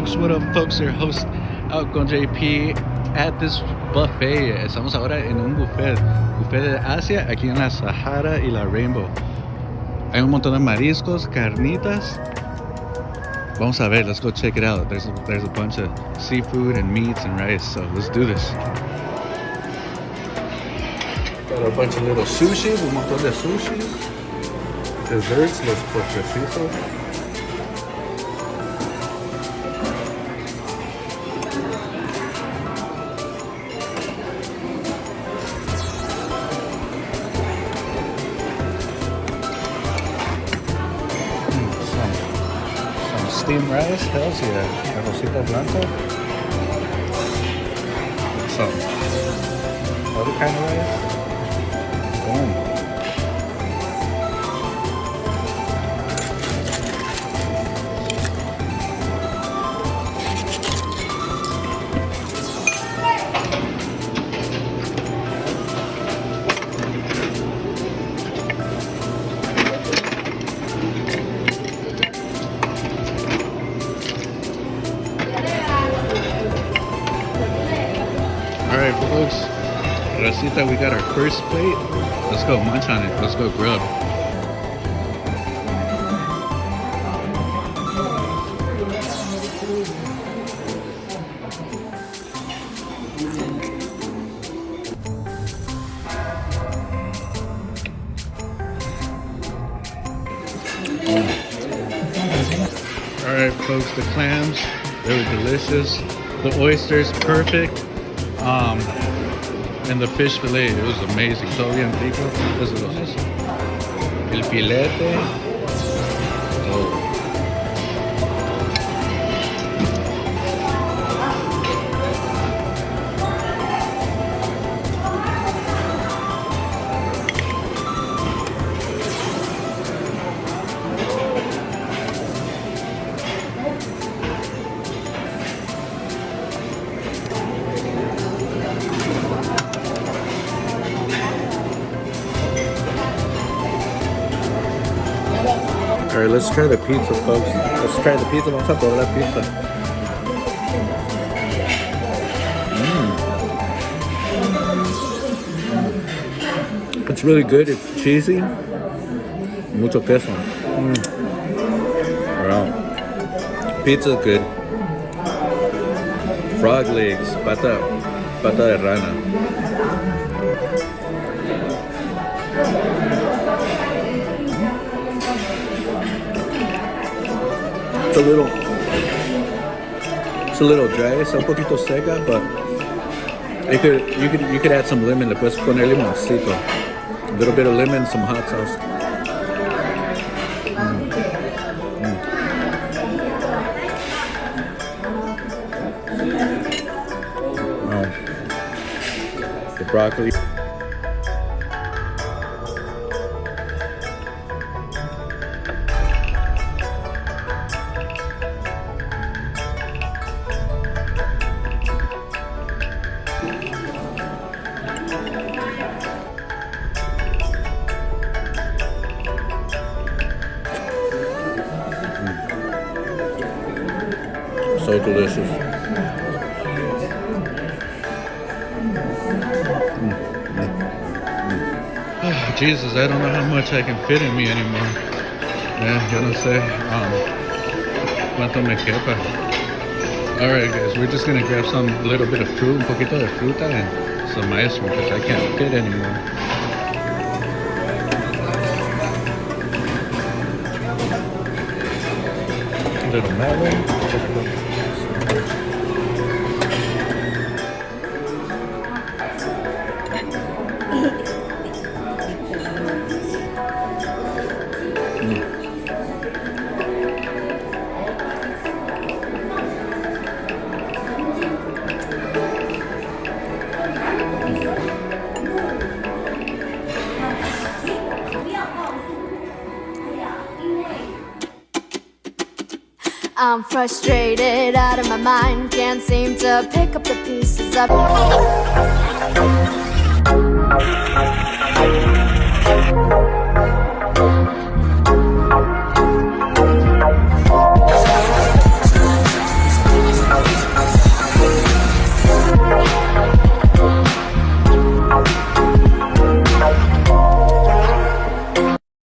folks? What up, folks? Your host out con JP at this buffet. Estamos ahora en un buffet de Asia, aquí en la Sahara y la Rainbow. Hay un montón de mariscos, carnitas. Vamos a ver, let's go check it out. There's a bunch of seafood and meats and rice, so let's do this. Got a bunch of little sushis, un montón de sushis. Desserts, los postrecitos. Steamed rice, hells yeah. Arrocito blanco. Some other kind of rice. Boom. Alright folks, Rosita, we got our first plate. Let's go munch on it. Let's go grub. Alright folks, the clams, they were delicious. The oysters, perfect. And the fish fillet, it was amazing. Todo bien rico. This is awesome. El filete. Oh. Alright, let's try the pizza, folks. Let's try the pizza. Vamos a probar la pizza. It's really good. It's cheesy. Mucho queso. Wow. Pizza's good. Frog legs. Pata de rana. It's a little dry, it's un poquito seca, but you could add some lemon. Le puedes poner limoncito, a little bit of lemon, some hot sauce. Wow. The broccoli. So delicious. Oh, Jesus, I don't know how much I can fit in me anymore. Yeah, yo no sé cuánto me quepa. Alright guys, we're just gonna grab some little bit of fruit, un poquito de fruta and some ice cream because I can't fit anymore. A little melon. I'm frustrated, out of my mind, can't seem to pick up the pieces of